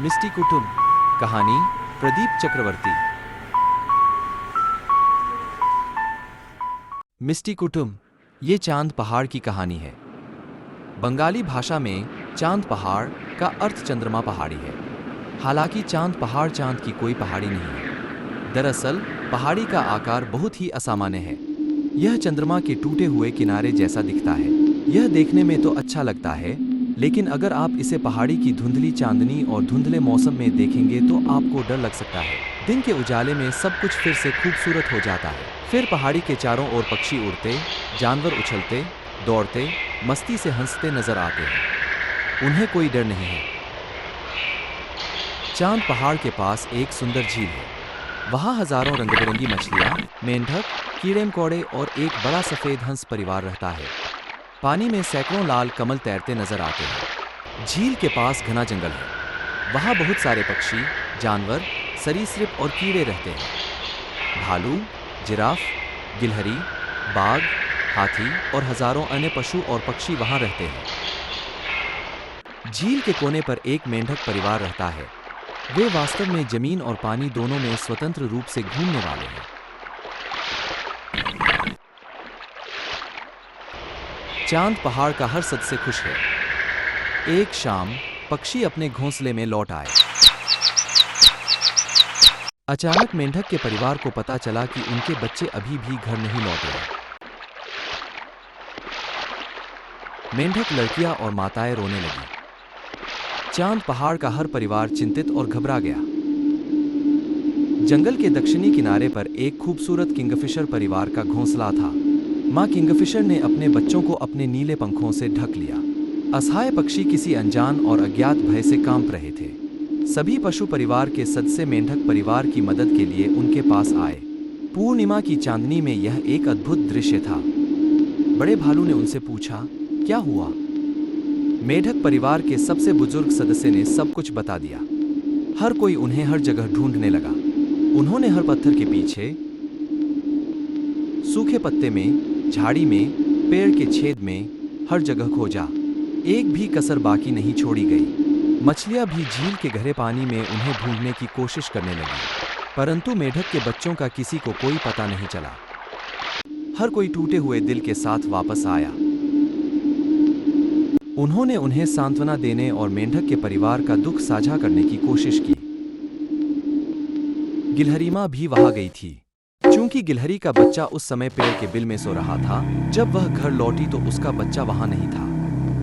मिस्टी कुटुंब। कहानी प्रदीप चक्रवर्ती। मिस्टी कुटुंब, ये चांद पहाड़ की कहानी है। बंगाली भाषा में चांद पहाड़ का अर्थ चंद्रमा पहाड़ी है। हालांकि चांद की कोई पहाड़ी नहीं है। दरअसल पहाड़ी का आकार बहुत ही असामान्य है। यह चंद्रमा के टूटे हुए किनारे जैसा दिखता है। यह देखने में तो अच्छा लगता है, लेकिन अगर आप इसे पहाड़ी की धुंधली चांदनी और धुंधले मौसम में देखेंगे तो आपको डर लग सकता है। दिन के उजाले में सब कुछ फिर से खूबसूरत हो जाता है। फिर पहाड़ी के चारों ओर पक्षी उड़ते, जानवर उछलते, दौड़ते, मस्ती से हंसते नजर आते हैं। उन्हें कोई डर नहीं है। चांद पहाड़ के पास एक सुंदर झील है। वहाँ हजारों रंग-बिरंगी मछलियाँ, मेंढक, कीड़े-मकोड़े और एक बड़ा सफेद हंस परिवार रहता है। पानी में सैकड़ों लाल कमल तैरते नजर आते हैं। झील के पास घना जंगल है। वहाँ बहुत सारे पक्षी, जानवर, सरीसृप और कीड़े रहते हैं। भालू, जिराफ, गिलहरी, बाघ, हाथी और हजारों अन्य पशु और पक्षी वहाँ रहते हैं। झील के कोने पर एक मेंढक परिवार रहता है। वे वास्तव में जमीन और पानी दोनों में स्वतंत्र रूप से घूमने वाले हैं। चांद पहाड़ का हर सदस्य खुश है। एक शाम पक्षी अपने घोंसले में लौट आए। अचानक मेंढक के परिवार को पता चला कि उनके बच्चे अभी भी घर नहीं लौटे हैं। मेंढक लड़कियां और माताएं रोने लगी। चांद पहाड़ का हर परिवार चिंतित और घबरा गया। जंगल के दक्षिणी किनारे पर एक खूबसूरत किंगफिशर परिवार का घोंसला था। मां किंगफिशर ने अपने बच्चों को अपने नीले पंखों से ढक लिया। असहाय पक्षी किसी अनजान और अज्ञात भय से कांप रहे थे। सभी पशु परिवार के सदस्य मेंढक परिवार की मदद के लिए उनके पास आए। पूर्णिमा की चांदनी में यह एक अद्भुत दृश्य था। बड़े भालू ने उनसे पूछा, क्या हुआ? मेंढक परिवार के सबसे बुजुर्ग सदस्य ने सब कुछ बता दिया। हर कोई उन्हें हर जगह ढूंढने लगा। उन्होंने हर पत्थर के पीछे, सूखे पत्ते में, झाड़ी में, पेड़ के छेद में, हर जगह खोजा। एक भी कसर बाकी नहीं छोड़ी गई। मछलियां भी झील के गहरे पानी में उन्हें ढूंढने की कोशिश करने लगी, परंतु मेंढक के बच्चों का किसी को कोई पता नहीं चला। हर कोई टूटे हुए दिल के साथ वापस आया। उन्होंने उन्हें सांत्वना देने और मेंढक के परिवार का दुख साझा करने की कोशिश की। गिलहरी मां भी वहां गई थी। चूंकि गिलहरी का बच्चा उस समय पेड़ के बिल में सो रहा था, जब वह घर लौटी तो उसका बच्चा वहां नहीं था।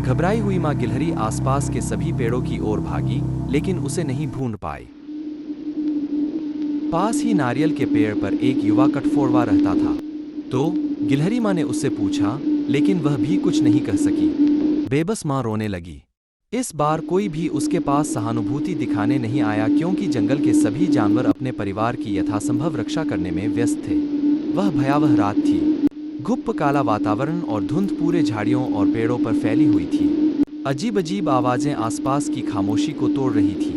घबराई हुई मां गिलहरी आसपास के सभी पेड़ों की ओर भागी, लेकिन उसे नहीं ढूंढ पाई। पास ही नारियल के पेड़ पर एक युवा कठफोड़वा रहता था। तो गिलहरी मां ने उससे पूछा, लेकिन वह भी कुछ नहीं कह सकी। बेबस मां रोने लगी। इस बार कोई भी उसके पास सहानुभूति दिखाने नहीं आया, क्योंकि जंगल के सभी जानवर अपने परिवार की यथासंभव रक्षा करने में व्यस्त थे। वह भयावह रात थी। गुप्त काला वातावरण और धुंध पूरे झाड़ियों और पेड़ों पर फैली हुई थी। अजीब अजीब आवाजें आसपास की खामोशी को तोड़ रही थी।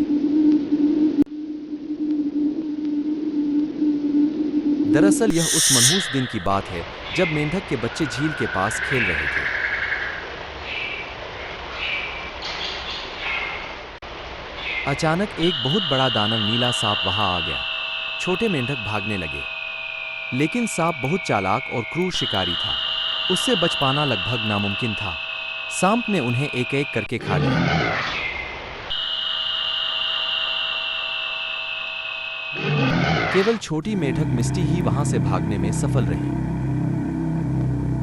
दरअसल यह उस मनहूस दिन की बात है जब मेंढक के बच्चे झील के पास खेल रहे थे। अचानक एक बहुत बड़ा दानव नीला सांप वहां आ गया। छोटे मेंढक भागने लगे, लेकिन सांप बहुत चालाक और क्रूर शिकारी था। उससे बच पाना लगभग नामुमकिन था। सांप ने उन्हें एक एक करके खा लिया। केवल छोटी मेंढक मिस्टी ही वहां से भागने में सफल रही।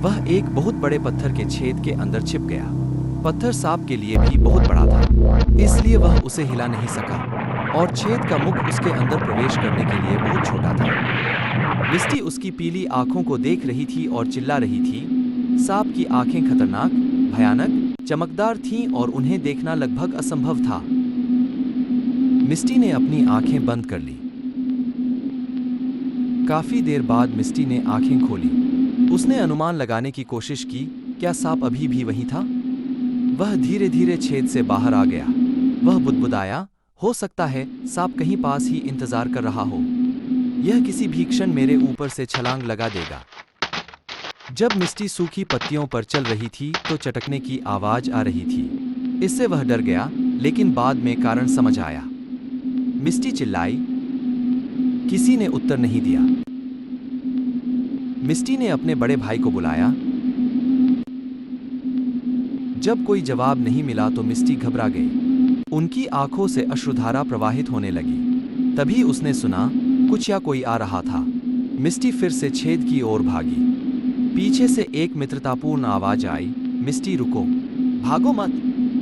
वह एक बहुत बड़े पत्थर के छेद के अंदर छिप गया। पत्थर सांप के लिए भी बहुत बड़ा था, इसलिए वह उसे हिला नहीं सका, और छेद का मुख उसके अंदर प्रवेश करने के लिए बहुत छोटा था। मिस्टी उसकी पीली आंखों को देख रही थी और चिल्ला रही थी। सांप की आंखें खतरनाक, भयानक, चमकदार थीं और उन्हें देखना लगभग असंभव था। मिस्टी ने अपनी आंखें बंद कर ली। काफी देर बाद मिस्टी ने आंखें खोली। उसने अनुमान लगाने की कोशिश की, क्या सांप अभी भी वहीं था? वह धीरे धीरे छेद से बाहर आ गया। वह बुदबुदाया, हो सकता है सांप कहीं पास ही इंतजार कर रहा हो। यह किसी भी क्षण मेरे ऊपर से छलांग लगा देगा। जब मिस्टी सूखी पत्तियों पर चल रही थी तो चटकने की आवाज आ रही थी। इससे वह डर गया, लेकिन बाद में कारण समझ आया। मिस्टी चिल्लाई। किसी ने उत्तर नहीं दिया। मिस्टी ने अपने बड़े भाई को बुलाया। जब कोई जवाब नहीं मिला तो मिस्टी घबरा गई। उनकी आंखों से अश्रुधारा प्रवाहित होने लगी। तभी उसने सुना कुछ या कोई आ रहा था। मिस्टी फिर से छेद की ओर भागी। पीछे से एक मित्रतापूर्ण आवाज आई, मिस्टी रुको, भागो मत,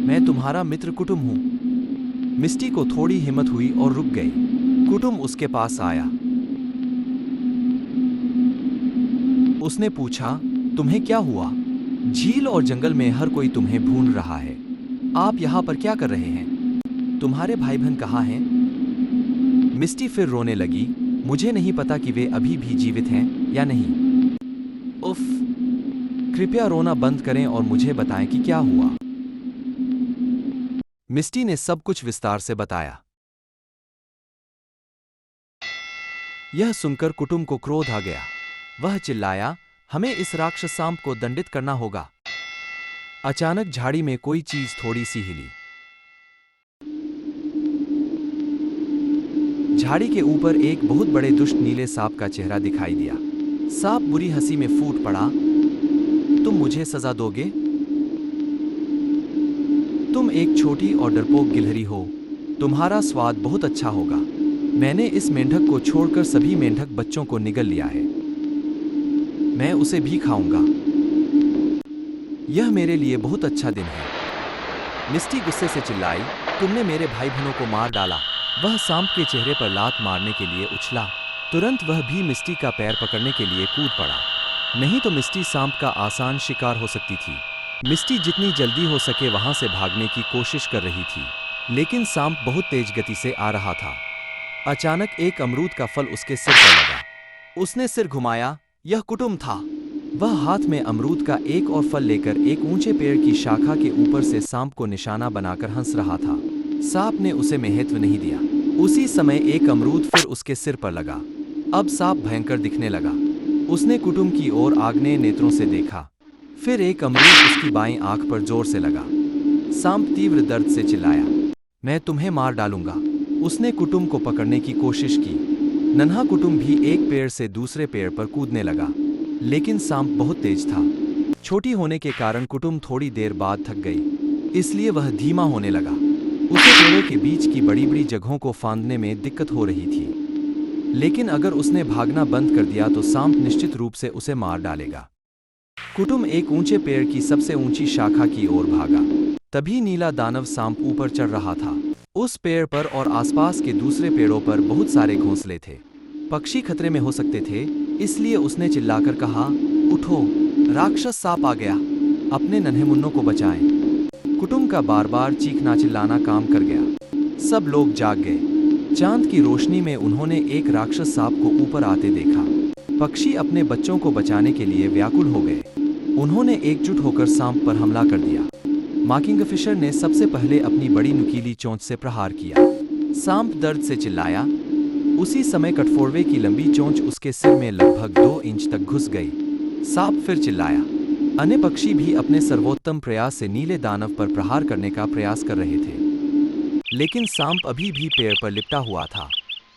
मैं तुम्हारा मित्र कुटुम हूं। मिस्टी को थोड़ी हिम्मत हुई और रुक गई। कुटुम उसके पास आया। उसने पूछा, तुम्हें क्या हुआ? झील और जंगल में हर कोई तुम्हें ढूंढ रहा है। आप यहाँ पर क्या कर रहे हैं? तुम्हारे भाई बहन कहाँ हैं? मिस्टी फिर रोने लगी। मुझे नहीं पता कि वे अभी भी जीवित हैं या नहीं। उफ, कृपया रोना बंद करें और मुझे बताएं कि क्या हुआ। मिस्टी ने सब कुछ विस्तार से बताया। यह सुनकर कुटुम को क्रोध आ गया। वह चिल्लाया, हमें इस राक्षस सांप को दंडित करना होगा। अचानक झाड़ी में कोई चीज थोड़ी सी हिली। झाड़ी के ऊपर एक बहुत बड़े दुष्ट नीले सांप का चेहरा दिखाई दिया। सांप बुरी हंसी में फूट पड़ा। तुम मुझे सजा दोगे? तुम एक छोटी और डरपोक गिलहरी हो। तुम्हारा स्वाद बहुत अच्छा होगा। मैंने इस मेंढक को छोड़कर सभी मेंढक बच्चों को निगल लिया है। मैं उसे भी खाऊंगा। यह मेरे लिए बहुत अच्छा दिन है। मिस्टी गुस्से से चिल्लाई, तुमने मेरे भाई बहनों को मार डाला। वह सांप के चेहरे पर लात मारने के लिए उछला। तुरंत वह भी मिस्टी का पैर पकड़ने के लिए कूद पड़ा। नहीं तो मिस्टी सांप का आसान शिकार हो सकती थी। मिस्टी जितनी जल्दी हो सके वहां से भागने की कोशिश कर रही थी, लेकिन सांप बहुत तेज गति से आ रहा था। अचानक एक अमरूद का फल उसके सिर पर लगा। उसने सिर घुमाया। यह कुटुम था। वह हाथ में अमरूद का एक और फल लेकर एक ऊंचे पेड़ की शाखा के ऊपर से सांप को निशाना बनाकर हंस रहा था। सांप ने उसे महत्व नहीं दिया। उसी समय एक अमरूद फिर उसके सिर पर लगा। अब सांप भयंकर दिखने लगा। उसने कुटुम की ओर आग्नेय नेत्रों से देखा। फिर एक अमरूद उसकी बाईं आंख पर जोर से लगा। सांप तीव्र दर्द से चिल्लाया, मैं तुम्हें मार डालूंगा। उसने कुटुम को पकड़ने की कोशिश की। नन्हा कुटुम भी एक पेड़ से दूसरे पेड़ पर कूदने लगा, लेकिन सांप बहुत तेज था। छोटी होने के कारण कुटुम थोड़ी देर बाद थक गई, इसलिए वह धीमा होने लगा। उसे पेड़ों के बीच की बड़ी बड़ी जगहों को फांदने में दिक्कत हो रही थी, लेकिन अगर उसने भागना बंद कर दिया तो सांप निश्चित रूप से उसे मार डालेगा। कुटुम एक ऊंचे पेड़ की सबसे ऊंची शाखा की ओर भागा। तभी नीला दानव सांप ऊपर चढ़ रहा था। उस पेड़ पर और आसपास के दूसरे पेड़ों पर बहुत सारे घोंसले थे। पक्षी खतरे में हो सकते थे, इसलिए उसने चिल्लाकर कहा, उठो, राक्षस सांप आ गया, अपने नन्हे मुन्नों को बचाएं। कुटुम का बार बार चीखना चिल्लाना काम कर गया। सब लोग जाग गए। चांद की रोशनी में उन्होंने एक राक्षस सांप को ऊपर आते देखा। पक्षी अपने बच्चों को बचाने के लिए व्याकुल हो गए। उन्होंने एकजुट होकर सांप पर हमला कर दिया। मां किंगफिशर ने सबसे पहले अपनी बड़ी नुकीली चोंच से प्रहार किया। सांप दर्द से चिल्लाया। उसी समय कठफोड़वे की लंबी चोंच उसके सिर में लगभग 2 इंच तक घुस गई। सांप फिर चिल्लाया। अन्य पक्षी भी अपने सर्वोत्तम प्रयास से नीले दानव पर प्रहार करने का प्रयास कर रहे थे, लेकिन सांप अभी भी पेड़ पर लिपटा हुआ था।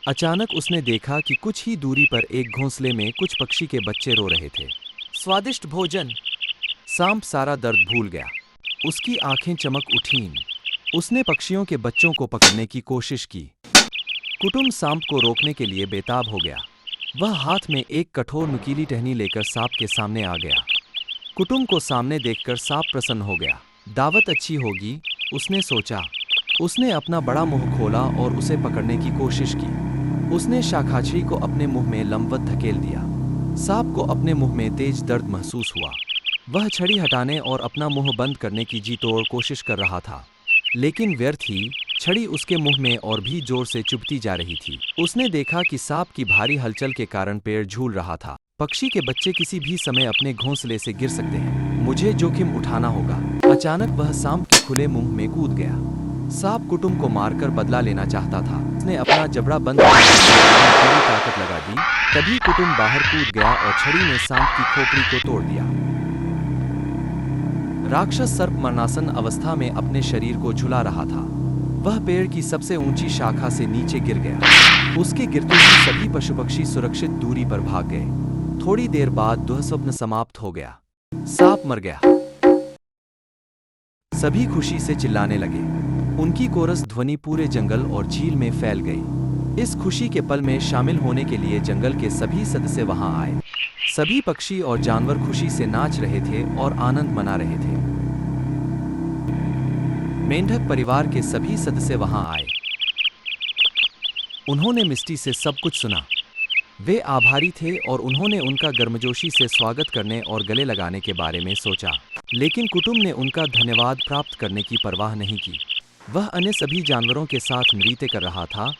अचानक उसने देखा कि कुछ ही दूरी पर एक घोंसले में कुछ पक्षी के बच्चे रो रहे थे। स्वादिष्ट भोजन। सांप सारा दर्द भूल गया। उसकी आंखें चमक उठीं। उसने पक्षियों के बच्चों को पकड़ने की कोशिश की। कुटुम सांप को रोकने के लिए बेताब हो गया। वह हाथ में एक कठोर नुकीली टहनी लेकर सांप के सामने आ गया। कुटुम को सामने देखकर सांप प्रसन्न हो गया। दावत अच्छी होगी, उसने सोचा। उसने अपना बड़ा मुंह खोला और उसे पकड़ने की कोशिश की। उसने शाखाछड़ी को अपने मुंह में लंबवत धकेल दिया। सांप को अपने मुंह में तेज दर्द महसूस हुआ। वह छड़ी हटाने और अपना मुंह बंद करने की जी तोड़ कोशिश कर रहा था, लेकिन व्यर्थ ही। छड़ी उसके मुंह में और भी जोर से चुभती जा रही थी। उसने देखा कि सांप की भारी हलचल के कारण पेड़ झूल रहा था। पक्षी के बच्चे किसी भी समय अपने घोंसले से गिर सकते हैं। मुझे जोखिम उठाना होगा। अचानक वह सांप के खुले मुंह में कूद गया। सांप कुटुम को मारकर बदला लेना चाहता था। उसने अपना जबड़ा बंद करके पूरी ताकत लगा दी। तभी कुटुम बाहर कूद गया और छड़ी ने सांप की खोपड़ी को तोड़ दिया। राक्षस सर्प मरणासन अवस्था में अपने शरीर को झुला रहा था। वह पेड़ की सबसे ऊंची शाखा से नीचे गिर गया। उसके गिरते ही सभी पशु पक्षी सुरक्षित दूरी पर भाग गए। थोड़ी देर बाद दुःस्वप्न समाप्त हो गया। सांप मर गया। सभी खुशी से चिल्लाने लगे। उनकी कोरस ध्वनि पूरे जंगल और झील में फैल गई। इस खुशी के पल में शामिल होने के लिए जंगल के सभी सदस्य वहां आए। सभी पक्षी और जानवर खुशी से नाच रहे थे और आनंद मना रहे थे। मेंढक परिवार के सभी सदस्य वहां आए। उन्होंने मिस्टी से सब कुछ सुना। वे आभारी थे और उन्होंने उनका गर्मजोशी से स्वागत करने और गले लगाने के बारे में सोचा। लेकिन कुटुंब ने उनका धन्यवाद प्राप्त करने की परवाह नहीं की। वह अन्य सभी जानवरों के साथ नृत्य कर रहा था